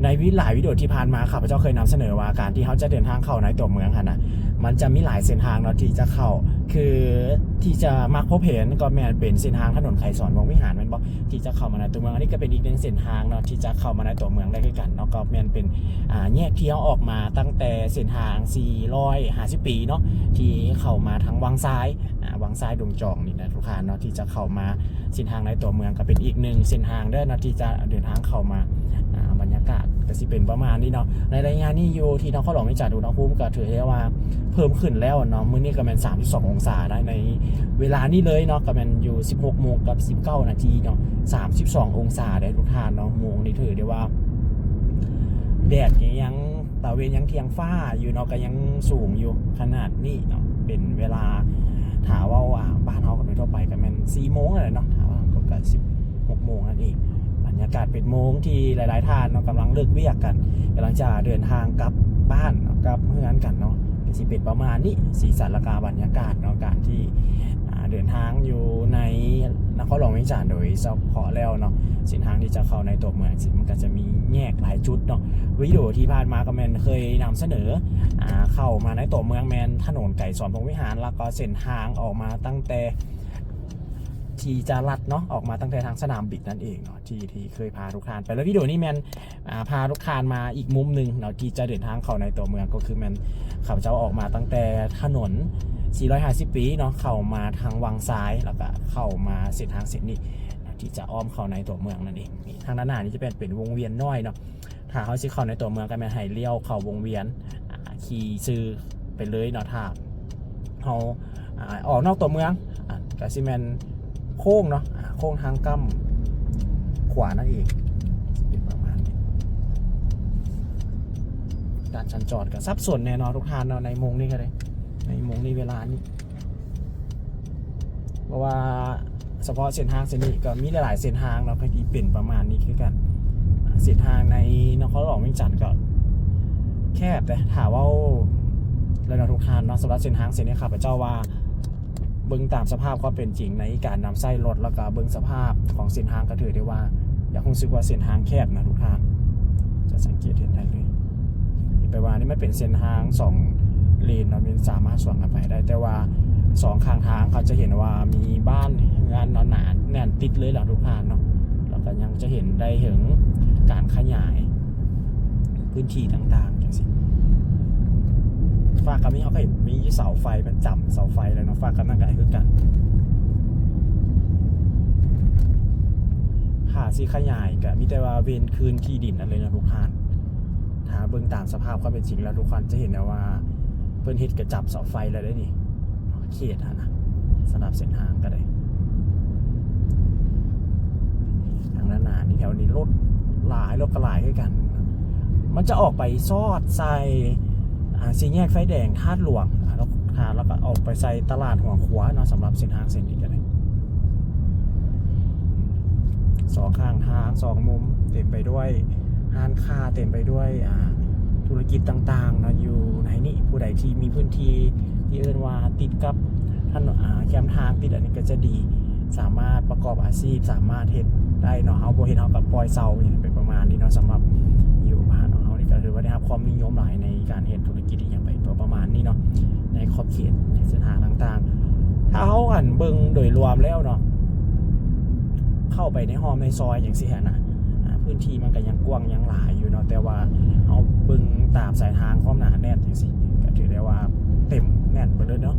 ในหลายวิดีโอที่ผ่านมาข้าพเจ้าเคยนำเสนอว่าการที่เขาจะเดินทางเข้าในตัวเมืองนะมันจะมีหลายเส้นทางเนาะที่จะเข้าคือที่จะมักพบเห็นก็แม่นเป็นเส้นทางถนนไขสอนวงวิหารมันบอกที่จะเข้ามาในตัวเมืองอันนี้ก็เป็นอีกหนึ่งเส้นทางเนาะที่จะเข้ามาในตัวเมืองได้ด้วยกันเนาะก็แม่นเป็นแยกเที่ยวออกมาตั้งแต่เส้นทาง450 ปีเนาะที่เข้ามาทางวังซ้ายดงจองนี่นะทุกท่านเนาะที่จะเข้ามาเส้นทางในตัวเมืองก็เป็นอีกหนึ่งเส้นทางเด้อเนาะที่จะเดินทางเข้ามาบรรยากาศก็สิเป็นประมาณนี้เนาะในรายงานนี้อยู่ที่นครหลวงวิจารณ์อุณหภูมิก็ถือได้ว่าเพิ่มขึ้นแล้วเนาะมื้อนี้ก็เป็น32 องศาได้ในเวลานี้เลยเนาะก็เป็นอยู่ 16 โมงกับ 19 นาทีเนาะ32 องศาได้ทุกท่านเนาะโมงนี่ถือได้ว่าแดดยังตะเวนยังเที่ยงฟ้าอยู่เนาะก็ยังสูงอยู่ขนาดนี้เนาะเป็นเวลาถามว่าบ้านเฮากันโดยทั่วไปก็เป็น4 โมงเลยเนาะถามว่าก็16 โมงนั่นเองบรรยากาศเป็นโมงที่หลายๆท่านเนาะกำลังเลิกเวียกกันกำลังจะเดินทางกลับบ้านกลับเมืองกันเนาะสิเป็นประมาณนี้สีสันราคาบรรยากาศเนาะการที่เดินทางอยู่ในนครหลวงวิจารณ์โดยเฉพาะแล้วเนาะเส้นทางที่จะเข้าในตัวเมืองมันก็จะมีแยกหลายจุดเนาะวิดีโอที่ผ่านมาก็แมนเคยนำเสนอเข้ามาในตัวเมืองแมนถนนไก่สอนวงวิหารแล้วก็เส้นทางออกมาตั้งแต่ที่จะลัดเนาะออกมาตั้งแต่ทางสนามบินนั่นเองเนาะที่เคยพาทุกท่านไปแล้ววิดีโอนี้แมนพาทุกท่านมาอีกมุมหนึ่งเนาะที่จะเดินทางเข้าในตัวเมืองก็คือแมนข้าพเจ้าออกมาตั้งแต่ถนน450 ปีเนาะเข้ามาทางวังซ้ายแล้วก็เข้ามาเส้นทางเส้นนี้ที่จะอ้อมเข้าในตัวเมืองนั่นเองนี่ทางด้านหน้านี้จะเป็นวงเวียนน้อยเนาะถ้าเขาจะเข้าในตัวเมืองก็แมนให้เลี้ยวเข้าวงเวียนขี่ซื้อไปเลยเนาะถ้าเขาออกนอกตัวเมืองก็ซิแมนโค้งเนาะโค้งทางกั้มขวานั่นเองเป็นประมาณนี้การชันจอดกับซับส่วนแน่นอนทุกท่านเนาะในโมงนี้ก็เลยในโมงนี้เวลานี้เพราะว่าเฉพาะเส้นทางเส้นนี้ก็มีหลายๆเส้นทางเนาะที่เป็นประมาณนี้คือกันเส้นทางในนครหลวงวิจารณ์ก็แคบแต่ถามว่าแล้วทุกท่านเนาะสำหรับเส้นทางเส้นนี้ข้าพเจ้าว่าเบื้องตามสภาพความเป็นจริงในการนำไส้รถแล้วก็เบื้องสภาพของเส้นทางก็ถือได้ว่าอยากคงสึกว่าเส้นทางแคบนะทุกท่านจะสังเกตเห็นได้เลยอีกไปว่านี่ไม่เป็นเส้นทาง2 เลนเราสามารถสวนกันไปได้แต่ว่า2 ข้างทางเขาจะเห็นว่ามีบ้านงานหนาแน่นติดเลยแหละทุกท่านเนาะแล้วก็ยังจะเห็นได้ถึงการขยายพื้นที่ต่างๆอย่างสิฝากกับมีเขาก็มีเสาไฟมันจำเสาไฟแล้วเนาะฝากกับนั่งไก่คือกันหาซีขยายกับมีแต่ว่าเวนคืนที่ดินนั่นเลยนะทุกท่านถ้าเบื้องตามสภาพความเป็นจริงแล้วทุกคนจะเห็นนะว่าเพิ่นเฮ็ดกระจับเสาไฟแล้วได้นี่เขตนะสำหรับเส้นทางก็ได้ทางด้านหน้านี่แถวนี้รถกระหลายด้วยกันมันจะออกไปซอดใส่สี่แยกไฟแดงธาตุหลวงแล้วก็ออกไปใส่ตลาดหัวขวาเนาะสำหรับเส้นทางเส้นนี้ก็ได้2 ข้างทาง2 มุมเต็มไปด้วยร้านค้าเต็มไปด้วยธุรกิจต่างๆเนาะอยู่ในนี้ผู้ใดที่มีพื้นที่ที่เอิ้นว่าติดกับถนนแคมทางติดอันนี้ก็จะดีสามารถประกอบอาชีพสามารถเฮ็ดได้เนาะเฮาบ่เฮ็ดเฮากับปล่อยเซาอย่างเป็นประมาณนี้เนาะสำหรับอยู่บ้านเฮานี่ก็ถือว่าได้รับความนิยมหลายในการเฮ็ดธุรกิจอย่างไปประมาณนี้เนาะในขอบเขตในเส้นทางต่างๆถ้าเฮาหันเบิ่งโดยรวมแล้วเนาะเข้าไปในห้อมในซอยอย่างสิฮะนะพื้นที่มันก็ยังกว้างยังหลายอยู่เนาะแต่ว่าเอาเบิ่งตามสายทางความหนาแน่นจังซี่ก็ถือได้ว่าเต็มแน่นไปเลยเนาะ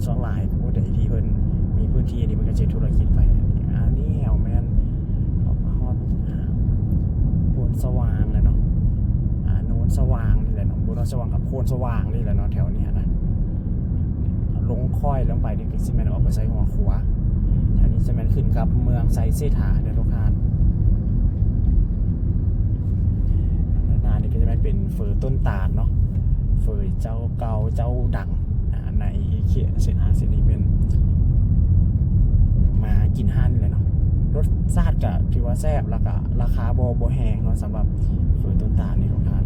ช่องลายผู้ใดที่เพิ่นมีพื้นที่นี่มันก็จะธุรกิจไปนี่เอาแม่นออกมาฮอดโพนสว่างเลยเนาะโน้นสว่างนี่แหละเนาะโพนสว่างกับโพนสว่างนี่แหละเนาะแถวนี้นะลงค่อยลงไปนี่คือสิแม่นออกไปใส่หัวขวาอันนี้จะแม่นขึ้นกับเมืองไซเซธาเด้อทุกท่านนี่ก็จะเป็นเฟอร์ต้นตาลเนาะเฟอร์เจ้าเก่าเจ้าดังในเขตเส้นทางเส้นนี้เป็นมากินห้านเลยเนาะรสชาติก็ถือว่าแซ่บแล้วก็ราคาโบแพงเนาะสำหรับเฟอร์ต้นตาลนี่ทุกท่าน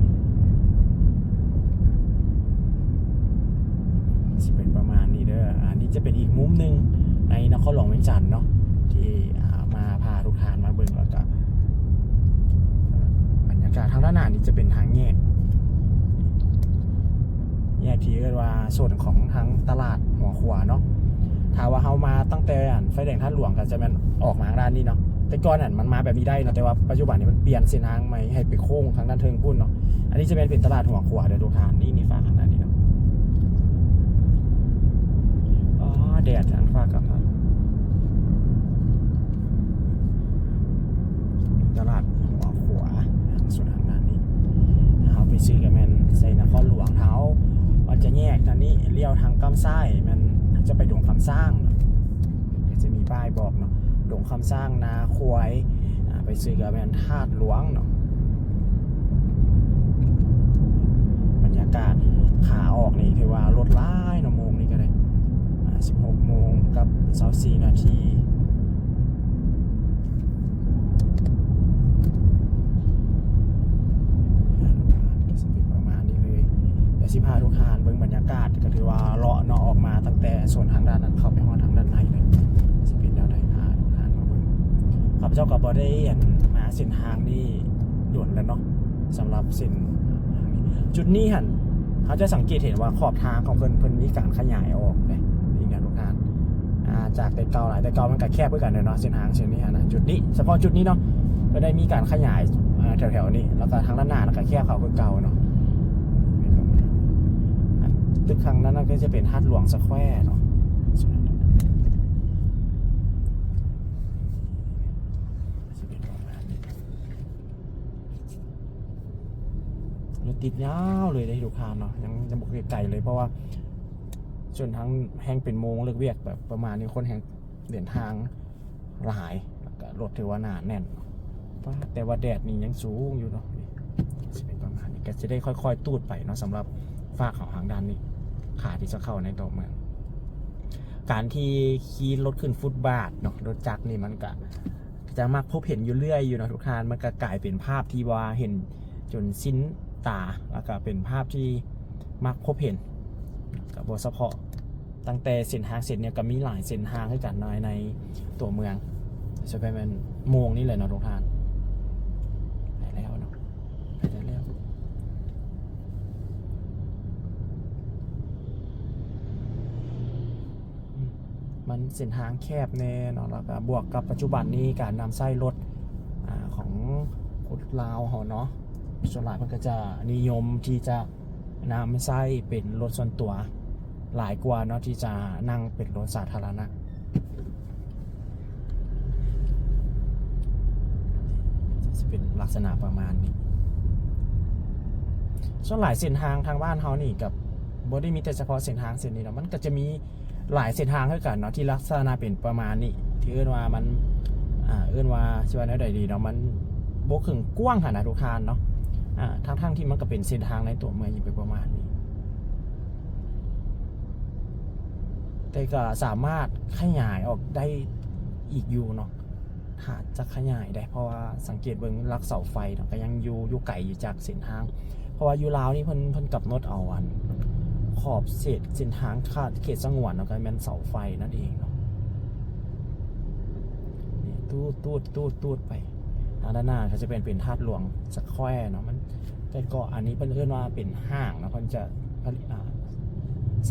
จะเป็นประมาณนี้เด้ออันนี้จะเป็นอีกมุมหนึ่งในนครหลวงวิจารณ์เนาะที่มาพาทุกท่านมาเบิ่งแล้วก็บรรยา แล้วก็ทางด้านหน้านี่จะเป็นทางแยกที่เรียกว่าส่วนของทางตลาดหัวขวาเนาะถ้าว่าเฮามาตั้งแต่ไฟแดงท่าหลวงก็จะมันออกมาทางด้านนี้เนาะแต่ก่อนมันมาแบบนี้ได้เนาะแต่ว่าปัจจุบันนี้มันเปลี่ยนเส้นทางใหม่ให้ไปโค้งทางด้านเทิงพุ่นเนาะอันนี้จะเป็นตลาดหัวขวาเดี๋ยวทุกท่านนี่ฝั่งด้านนี้เนาะอ๋อแดดทางฟ้ากับตลาดหัวขวาส่วนทางด้านนี้เขาไปซื้อกับแมนใส่นครหลวงเท้ามันจะแยกทางนี้เลี้ยวทางกำไส้มันจะไปดงคำสร้างก็จะมีป้ายบอกเนาะดงคำสร้างนาควายไปซื้อกับแมนธาตุหลวงเนาะบรรยากาศขาออกนี่ถือว่ารถล้ายเนาะโมงนี่ก็ได้16 โมงกับ24 นาทีสิพาทุกท่านเบิ่งบรรยากาศก็ถือว่าเลาะเนาะออกมาตั้งแต่ส่วนทางด้านนั้นเข้าไปฮอดทางด้านในเลยสิเป็นแนวใดพาทุกท่านมาเบิ่งข้าพเจ้าก็บ่ได้มาเส้นทางนี้ด่วนแล้วเนาะสำหรับเส้นทางนี้จุดนี้หั่นเขาจะสังเกตเห็นว่าขอบทางของเพิ่นมีการขยายออกเลยนี่นะทุกท่านจากแต่เก่าหลายแต่เก่ามันก็แคบเหมือนกันเนาะเส้นทางเส้นนี้นะจุดนี้เฉพาะจุดนี้เนาะก็ได้มีการขยายแถวๆนี้แล้วก็ทางด้านหน้าแล้วก็แคบเขาคือเก่าเนาะตึกครั้งนั้นก็จะเป็นฮาดหลวงสแควร์เนาะรถติดยาวเลยได้ทุกทางเนาะยังบอกไกลเลยเพราะว่าส่วนทั้งแห่งเป็นโมงเลิกเวียกแบบประมาณนี้คนแห่งเดินทางหลายแล้วก็รถถือว่าหนาแน่นแต่ว่าแดดนี่ยังสูงอยู่เนาะจะเป็นประมาณนี้ก็จะได้ค่อยๆตูดไปเนาะสำหรับฝากของทางด้านนี้ขาที่จะเข้าในตัวเมืองการที่ขี่รถขึ้นฟุตบาทเนาะรถจักรนี่มันก็จะมักพบเห็นอยู่เรื่อยอยู่นะทุกท่านมันก็กลายเป็นภาพที่ว่าเห็นจนสิ้นตาแล้วก็เป็นภาพที่มักพบเห็นกับเฉพาะตั้งแต่เส้นทางเส้นเนี่ยก็มีหลายเส้นทางให้กันในตัวเมืองจะไปเป็นโมงนี่เลยเนาะทุกท่านไปแล้วเนาะไปแล้วมันเส้นทางแคบแน่เนาะแล้วก็บวกกับปัจจุบันนี้การนำไส้รถของคนลาวเขาเนาะส่วนหลายมันก็จะนิยมที่จะนำไส้เป็นรถส่วนตัวหลายกว่าเนาะที่จะนั่งเป็นรถสาธารณะจะเป็นลักษณะประมาณนี้ส่วนหลายเส้นทางทางบ้านเขานี่กับบ่ได้มีแต่เฉพาะเส้นทางเส้นนี้เนาะมันก็จะมีหลายเส้นทางด้วยกันเนาะที่ลักษณะเป็นประมาณนี้ที่เอื้อนว่ามันเอื้อนว่าชื่อว่าได้ดีเนาะมันบกถึงกว้างขนาดทุกทานเนาะทั้งที่มันก็เป็นเส้นทางในตัวเมืองอยู่ไปประมาณนี้แต่ก็สามารถขยายออกได้อีกอยู่เนาะหากจะขยายได้เพราะว่าสังเกตเบิ่งลักเสาไฟเนาะก็ยังอยู่ไกลอยู่จากเส้นทางเพราะว่าอยู่ลาวนี่เพิ่นกำหนดเอาขอบเส้นทางเขตสงวนเนาะก็เป็นเสาไฟนั่นเองเนาะนี่ตูดไปด้านหน้าเขาจะเป็นธาตุหลวงสแควร์เนาะมันแต่ก็อันนี้เพิ่นเรียกว่าเป็นห้างเนาะเพิ่นจะ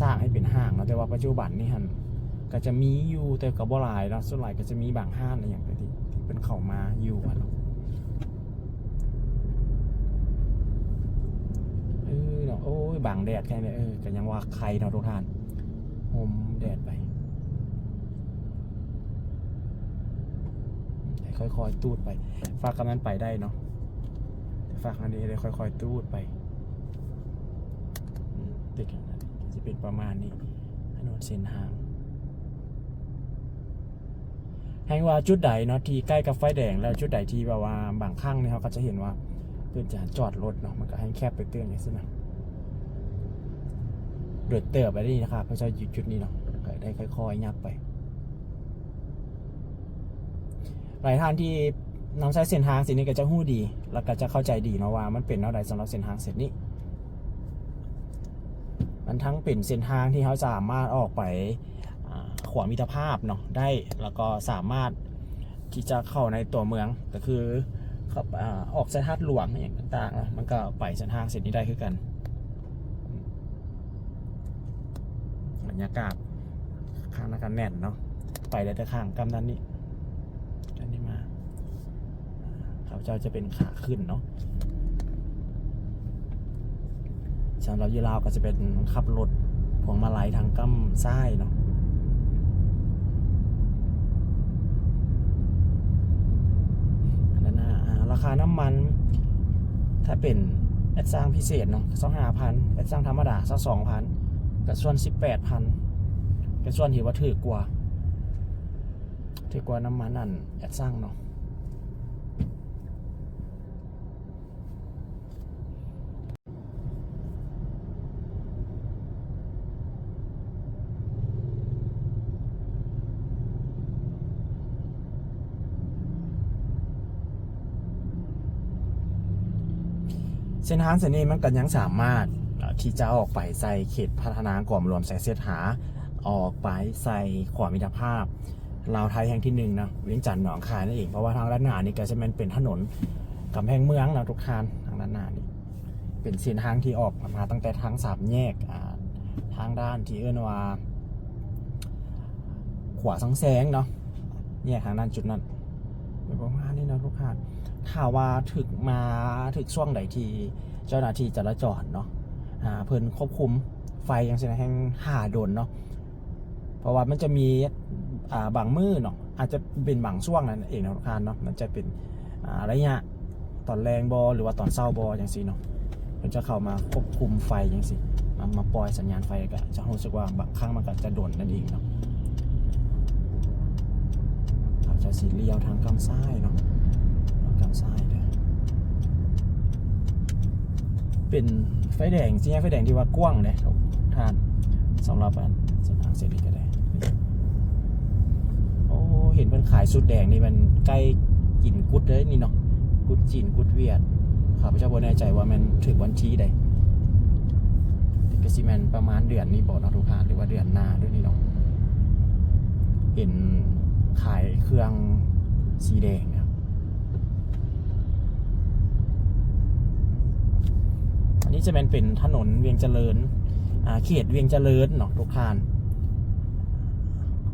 สร้างให้เป็นห้างเนาะแต่ว่าปัจจุบันนี่ฮั่นก็จะมีอยู่แต่ก็บ่หลายเนาะส่วนหลายก็จะมีบางห้างอย่างที่เป็นเข้ามาอยู่เนาะเนาะโอ้ยบางแดดแค่นี้ก็ยังว่าใครเนาะทุกท่านโฮมแดดไปค่อยๆตูดไปฝากกำนันไปได้เนาะฝากอันนี้เลยค่อยๆตูดไปติดอย่างนั้นจะเป็นประมาณนี้ถนนเส้นทางแห่งว่าจุดใดเนาะที่ใกล้กับไฟแดงแล้วจุดใดที่แบบว่าบางครั้งเนี่ยเขาก็จะเห็นว่าเพื่อนจะจอดรถเนาะมันก็ให้แคบไปเตือนอย่างนี้นะเดือดเติบไปได้นะครับเพื่อจะหยุดจุดนี้เนาะได้ค่อยๆยับไปหลายท่านที่นำใช้เส้นทางเส้นนี้ก็จะหู้ดีแล้วก็จะเข้าใจดีเนาะว่ามันเป็นแนวใดสำหรับเส้นทางเส้นนี้มันทั้งเป็นเส้นทางที่เขาสามารถออกไปขวามิตรภาพเนาะได้แล้วก็สามารถที่จะเข้าในตัวเมืองก็คือ ขับออกเส้นทางหลวงอย่างต่างๆนะมันก็ไปเส้นทางเส้นนี้ได้คือกันบรรยากาศข้างหน้ากันแน่นเนาะไปได้แต่ข้างกำนั้นนี่กันนี้มาเขาเจ้าจะเป็นขาขึ้นเนาะสำหรับยูราวก็จะเป็นขับรถพวงมาลัยทางกำซ้ายเนาะราคาน้ำมันถ้าเป็นแอดสร้างพิเศษเนาะ25,000แอดสร้างธรรมดา22,000กับส่วน 18,000กับส่วนที่ว่าถือกว่าน้ำมันนั่นแอดสร้างเนาะเส้นทางเส้นนี้มันก็ยังสามารถที่จะออกไปใส่เขตพัฒนากรมรวมแสงเสียดหาออกไปใส่ขวามิตรภาพลาวไทยแห่งที่1นะเวียงจันทร์หนองคายนั่นเองเพราะว่าทางด้านหน้านี่ก็จะเป็นถนนกำแพงเมืองนะทุกท่านทางด้านหน้านี่เป็นเส้นทางที่ออกมาตั้งแต่ทาง3แยกทางด้านที่เอื้อนว่าขวาสังแสงเนาะแยกทางด้านจุดนั้นเป็นประมาณนี้นะทุกท่านถ้าว่าถึกช่วงใดที่เจ้าหน้าที่จราจรเนาะเพิ่นควบคุมไฟอย่างเช่นแห่ง5 โดนเนาะเพราะว่ามันจะมีบางมือเนาะอาจจะเป็นบางช่วงนั้นเองนะทุกท่านเนาะมันจะเป็นระยะตอนแรงบอหรือว่าตอนเศร้าบออย่างซี่เนาะเพิ่นจะเข้ามาควบคุมไฟอย่างซี่มาปล่อยสัญญาณไฟก็จะรู้สึกว่าบางครั้งมันก็จะโดนนั่นเองเนาะอาจจะสีเลี้ยวทางกำซ้ายเนาะกำซ้ายเด้อเป็นไฟแดงสี่แยกไฟแดงที่ว่ากว้างเลยทุกท่านสำหรับเส้นทางเส้นนี้ก็ได้โอ้เห็นมันขายสุดแดงนี่มันใกล้กินกุดเลยนี่เนาะกุดจีนกุดเวียดข้าพเจ้าบ่แน่ใจว่ามันถึงวันที่ใดก็สิแม่นประมาณเดือนนี้บ่เนาะทุกท่านหรือว่าเดือนหน้าด้วยนี่เนาะเห็นขายเครื่องสีแดงอันนี้จะเป็นถนนเวียงเจริญเขตเวียงเจริญเนาะทุกท่าน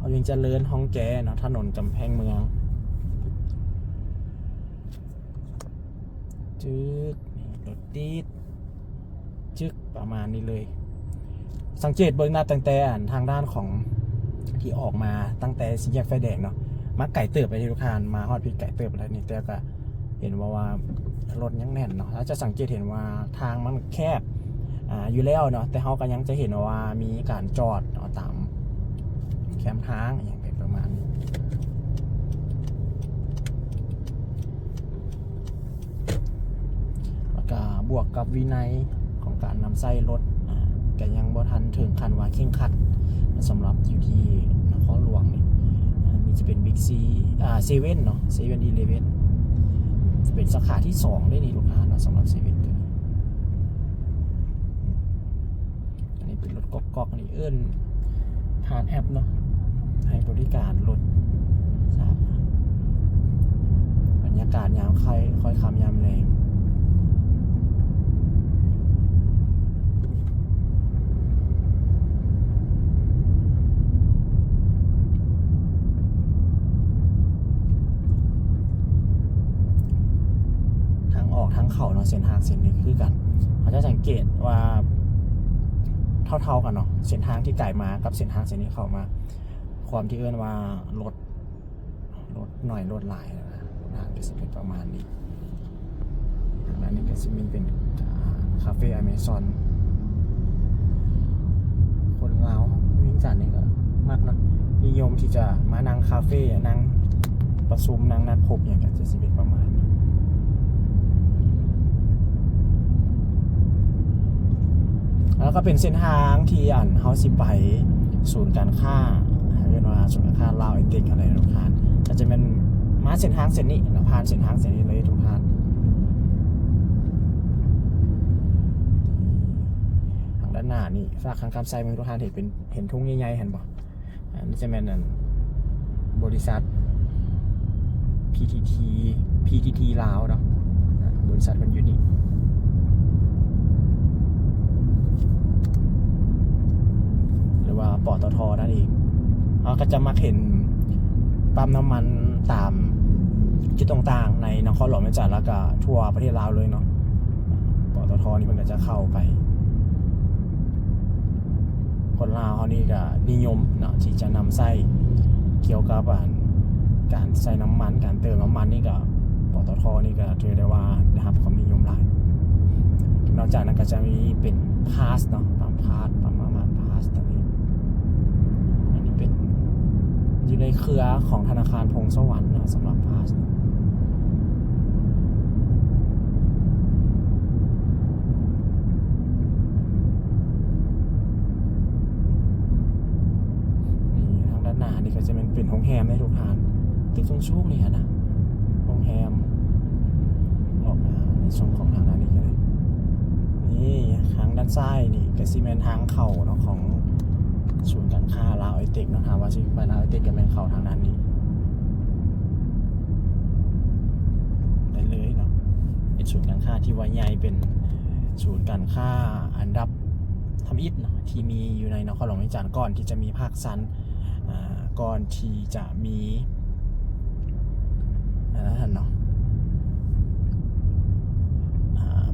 เวียงเจริญห้องแกเนาะถนนกำแพงเมืองจึกรถติดจึกประมาณนี้เลยสังเกตเบิ่งหน้าตั้งแต่ทางด้านของที่ออกมาตั้งแต่สี่แยกไฟแดงเนาะมาไก่เติบไปที่ทุกท่านมาฮอดพี่ไก่เติบแล้วนี่แต่ก็เห็นว่ารถยังแน่นเนาะแล้วจะสังเกตเห็นว่าทางมันแคบอยู่แล้วเนาะแต่เขาก็ยังจะเห็นว่ามีการจอดตามแคมทางอย่างเป็นประมาณนี้แล้วก็บวกกับวินัยของการนำไส้รถก็ยังบ่ทันถึงขั้นว่าเคร่งครัดสำหรับอยู่ที่นครหลวงนี่จะเป็นบิ๊กซีเซเว่นเนาะเซเว่นอีเลฟเว่นเป็นสาขาที่2ได้นี่ลูกค้านะสำหรับเซเว่นตัวนี้อันนี้เป็นรถก๊อกๆนี่เอิ้นผ่านแอปเนาะให้บริการรถบรรยากาศยามค่อยคำยามแรงทางเขาเนาะเส้นทางเส้นนี้คือกันเขาจะสังเกตว่าเท่ากันเนาะเส้นทางที่ไก่มากับเส้นทางเส้นนี้เข้ามาความที่เอื้อนว่ารถหน่อยรถหลายนะทางจะเป็นประมาณนี้ทางด้านนี้ก็จะมีเป็นคาเฟ่อเมซอนคนลาววิ่งจันนี่ก็มากเนาะนิยมที่จะมานั่งคาเฟ่นั่งประชุมนั่งนัดพบอย่างกันจะเป็นประมาณนี้แล้วก็เป็นเส้นทางที่เฮาสิไปศูนย์การค้าเรียกว่าศูนย์การค้าลาวไอติกอะไรทุกท่านก็จะเป็นมาเส้นทางเส้นนี้ผ่านเส้นทางเส้นนี้เลยทุกท่านทางด้านหน้านี่ฝากทางการไซมือทุกท่านเห็นทุ่งใหญ่ๆเห็นบ่อันนี้จะเป็นบริษัท PTT ลาวเนาะ บริษัทมันอยู่นี่หรือว่าปตทนั่นเองเราก็จะมาเห็นปั๊มน้ำมันตามจุดต่างๆในนครหลวงแม่จันทร์แล้วก็ทั่วประเทศลาวเลยเนาะปตทนี่มันก็จะเข้าไปคนลาวเขานี่ก็นิยมเนาะที่จะนำไส้เกี่ยวกับการใส่น้ำมันการเติมน้ำมันนี่ก็ปตทนี่ก็ถือได้ว่าได้รับความนิยมหลายนอกจากนั้นก็จะมีเป็นพาสเนาะปั๊มพาสปั๊มน้ำมันพาสตัวนี้อันนี้เป็นอยู่ในเครือของธนาคารพงษ์สวรรค์นะสำหรับพาสหน้านี่ก็จะเป็นโรงแรมในทุกทานตึกสูงๆนี่ฮะนะโรงแรมออกมาในช่องของทางด้านนี้ก็เลยนี่ทางด้านซ้ายนี่ก็ซีเมนทางเข้าเนาะของศูนย์การค้าลาวไอเทคเนาะถามว่าสิไปลาวไอเทคก็เป็นเข้าทางด้านนี้ได้เลยเนาะเป็นศูนย์การค้าที่ว่าใหญ่เป็นศูนย์การค้าอันดับทำอิฐเนาะที่มีอยู่ในนครหลวงแม่จันทร์ก่อนที่จะมีภาคซันก่อนที่จะมีนั่นเนาะ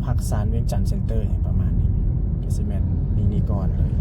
ภาคซันเวียงจันทร์เซ็นเตอร์ประมาณนี้ก็สิแม่นนี่ก่อนเลย